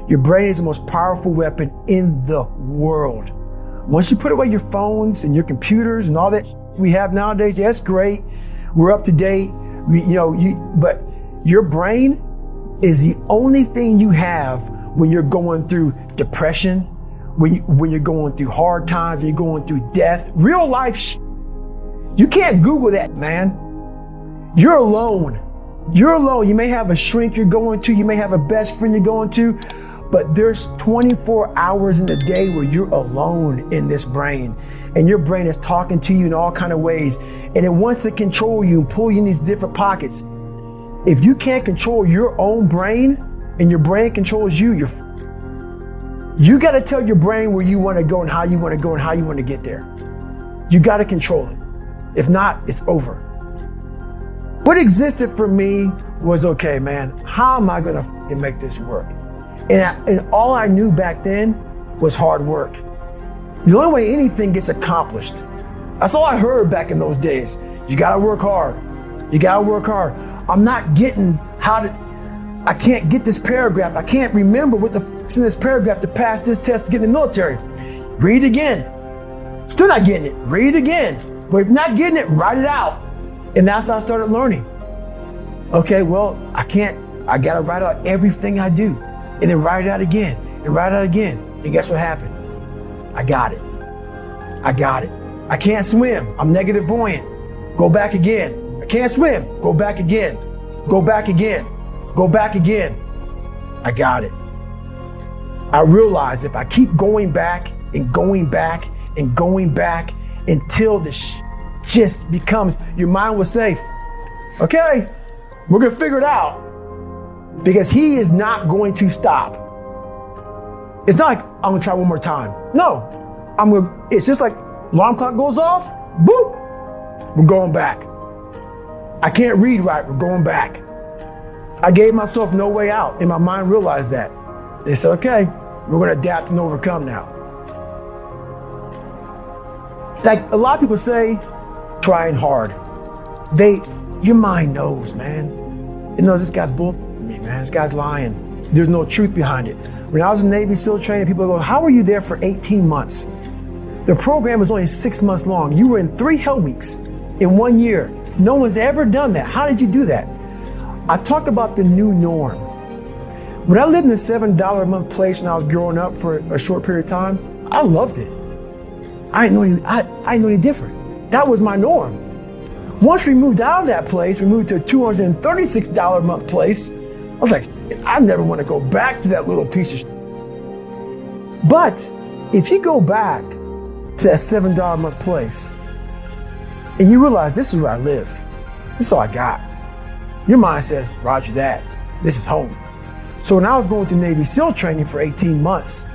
Your brain is the most powerful weapon in the world. Once you put away your phones and your computers and all that we have nowadays, yeah, that's great. We're up to date. But your brain is the only thing you have when you're going through depression, when you're going through hard times, when you're going through death, real life. You can't Google that, man. You're alone. You're alone. You may have a shrink you're going to, you may have a best friend you're going to, but there's 24 hours in the day where you're alone in this brain, and your brain is talking to you in all kinds of ways, and it wants to control you and pull you in these different pockets. If you can't control your own brain and your brain controls you, you got to tell your brain where you want to go and how you want to go and how you want to get there. You got to control it. If not, it's over. What existed for me was, okay, man, how am I going to make this work? And all I knew back then was hard work. The only way anything gets accomplished. That's all I heard back in those days. You gotta work hard. You gotta work hard. I'm not getting I can't get this paragraph. I can't remember what the is in this paragraph to pass this test to get in the military. Read again. Still not getting it. Read again. But if you're not getting it, write it out. And that's how I started learning. Okay, well, I gotta write out everything I do. And then write it out again, and write it out again. And guess what happened? I got it. I can't swim. I'm negative buoyant. Go back again. I can't swim. Go back again. Go back again. Go back again. I got it. I realized if I keep going back and going back and going back until this just becomes, your mind will say, okay, we're going to figure it out. Because he is not going to stop. It's not like I'm gonna try one more time. No, it's just like alarm clock goes off, boop, we're going back. I can't read right, we're going back. I gave myself no way out, and my mind realized that. They said, okay, we're gonna adapt and overcome now. Like a lot of people say, trying hard. Your mind knows, man. It knows this guy's bull. Man, this guy's lying. There's no truth behind it. When I was in Navy SEAL training, people go, how were you there for 18 months? The program was only 6 months long. You were in 3 hell weeks in 1 year. No one's ever done that. How did you do that? I talk about the new norm. When I lived in a $7 a month place when I was growing up for a short period of time, I loved it. I didn't know any different. That was my norm. Once we moved out of that place, we moved to a $236 a month place. I was like, I never want to go back to that little piece of shit. But if you go back to that $7 a month place and you realize this is where I live, this is all I got, your mind says, roger that, this is home. So when I was going through Navy SEAL training for 18 months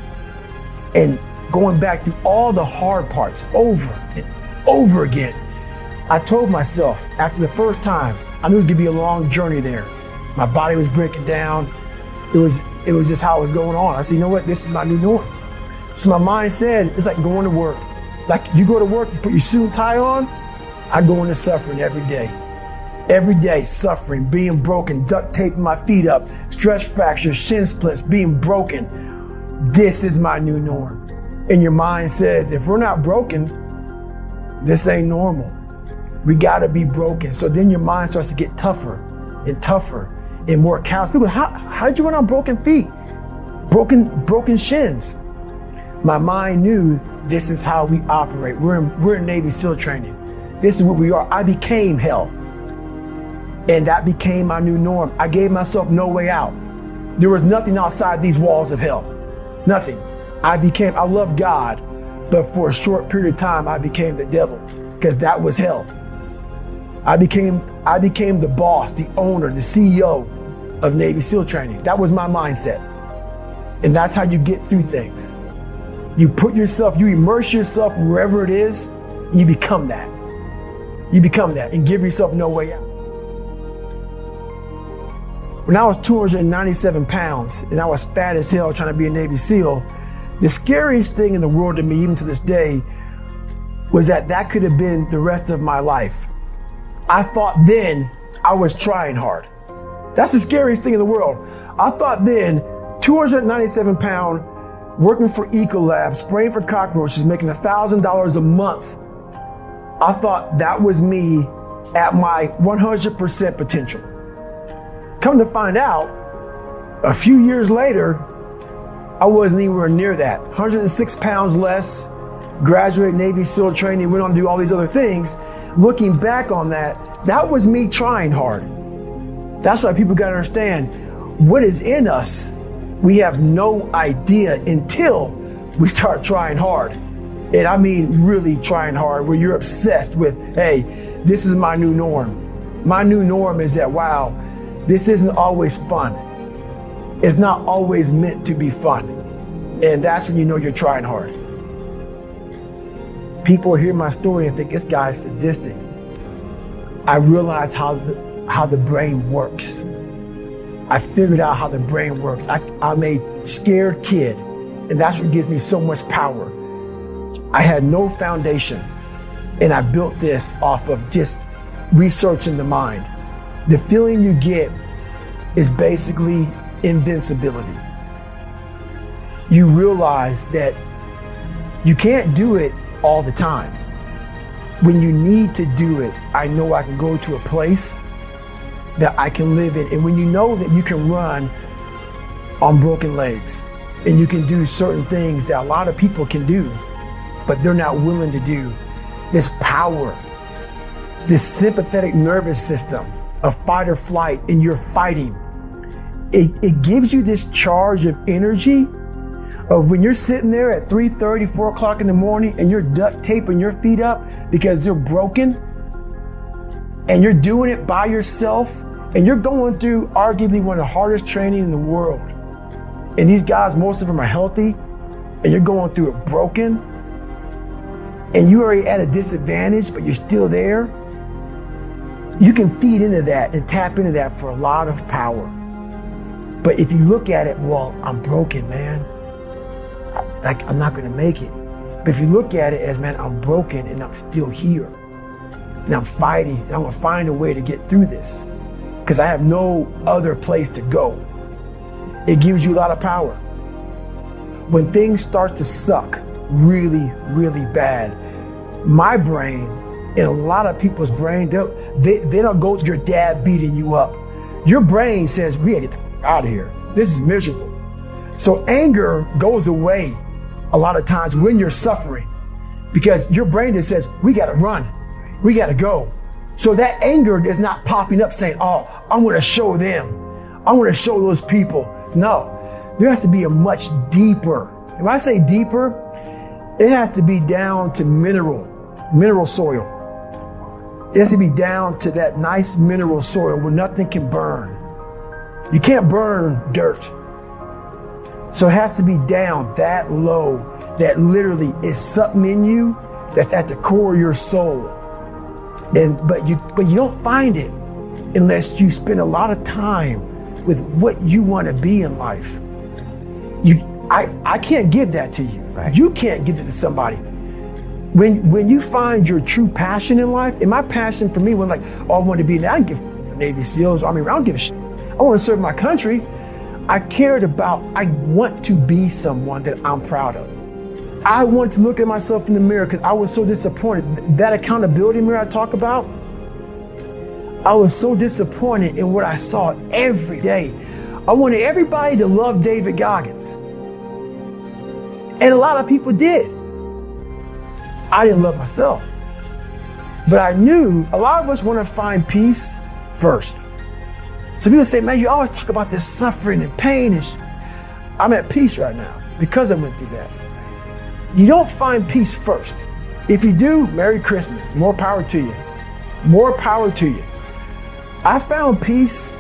and going back through all the hard parts over and over again, I told myself after the first time, I knew it was gonna be a long journey there. My body was breaking down. It was just how it was going on. I said, you know what? This is my new norm. So my mind said, it's like going to work. Like you go to work, you put your suit and tie on. I go into suffering every day. Every day, suffering, being broken, duct taping my feet up, stress fractures, shin splints, being broken. This is my new norm. And your mind says, if we're not broken, this ain't normal. We gotta be broken. So then your mind starts to get tougher and tougher and more callous. People, how did you run on broken feet? Broken shins. My mind knew this is how we operate. We're in Navy SEAL training. This is what we are. I became hell. And that became my new norm. I gave myself no way out. There was nothing outside these walls of hell. Nothing. I love God, but for a short period of time, I became the devil because that was hell. I became the boss, the owner, the CEO of Navy SEAL training. That was my mindset. And that's how you get through things. You immerse yourself wherever it is, and you become that. You become that and give yourself no way out. When I was 297 pounds and I was fat as hell trying to be a Navy SEAL, the scariest thing in the world to me, even to this day, was that could have been the rest of my life. I thought then I was trying hard. That's the scariest thing in the world. I thought then 297 pound, working for Ecolab, spraying for cockroaches, making $1,000 a month. I thought that was me at my 100% potential. Come to find out, a few years later, I wasn't anywhere near that. 106 pounds less, graduated Navy SEAL training, went on to do all these other things. Looking back on that, that was me trying hard. That's why people gotta understand, what is in us, we have no idea until we start trying hard. And I mean really trying hard, where you're obsessed with, hey, this is my new norm. My new norm is that, wow, this isn't always fun. It's not always meant to be fun. And that's when you know you're trying hard. People hear my story and think this guy's sadistic. I realized how the brain works. I figured out how the brain works. I'm a scared kid, and that's what gives me so much power. I had no foundation, and I built this off of just researching the mind. The feeling you get is basically invincibility. You realize that you can't do it all the time. When you need to do it, I know I can go to a place that I can live in. And when you know that you can run on broken legs and you can do certain things that a lot of people can do, but they're not willing to do, this power, this sympathetic nervous system of fight or flight, and you're fighting, it gives you this charge of energy of when you're sitting there at 3:30, 4 o'clock in the morning and you're duct taping your feet up because they're broken, and you're doing it by yourself, and you're going through arguably one of the hardest training in the world. And these guys, most of them are healthy, and you're going through it broken, and you're already at a disadvantage, but you're still there. You can feed into that and tap into that for a lot of power. But if you look at it, well, I'm broken, man. I'm not gonna make it. But if you look at it as, man, I'm broken and I'm still here, and I'm fighting, and I'm gonna find a way to get through this because I have no other place to go. It gives you a lot of power. When things start to suck really, really bad, my brain and a lot of people's brain, they don't go to your dad beating you up. Your brain says, we gotta get the out of here. This is miserable. So anger goes away a lot of times when you're suffering, because your brain just says, we gotta run, we gotta go. So that anger is not popping up saying, oh, I'm gonna show them, I'm gonna show those people. No, there has to be a much deeper. When I say deeper, it has to be down to mineral soil. It has to be down to that nice mineral soil where nothing can burn. You can't burn dirt. So it has to be down that low, that literally is something in you that's at the core of your soul. But you don't find it unless you spend a lot of time with what you want to be in life. I can't give that to you. Right. You can't give it to somebody. When you find your true passion in life, and my passion for me was like, oh, I want to be, I don't give Navy SEALs, Army, I don't give a shit. I want to serve my country. I want to be someone that I'm proud of. I want to look at myself in the mirror because I was so disappointed. That accountability mirror I talk about, I was so disappointed in what I saw every day. I wanted everybody to love David Goggins. And a lot of people did. I didn't love myself. But I knew a lot of us want to find peace first. So people say, man, you always talk about this suffering and pain. I'm at peace right now because I went through that. You don't find peace first. If you do, Merry Christmas. More power to you. More power to you. I found peace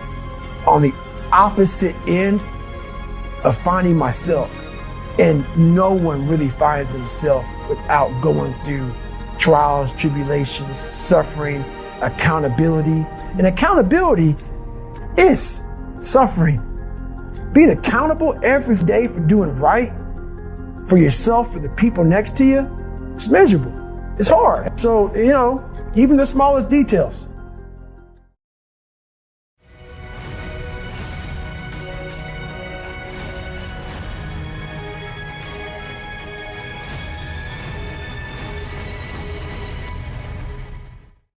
on the opposite end of finding myself. And no one really finds themselves without going through trials, tribulations, suffering, accountability. And accountability is suffering. Being accountable every day for doing right for yourself, for the people next to you, it's miserable. It's hard. So, even the smallest details.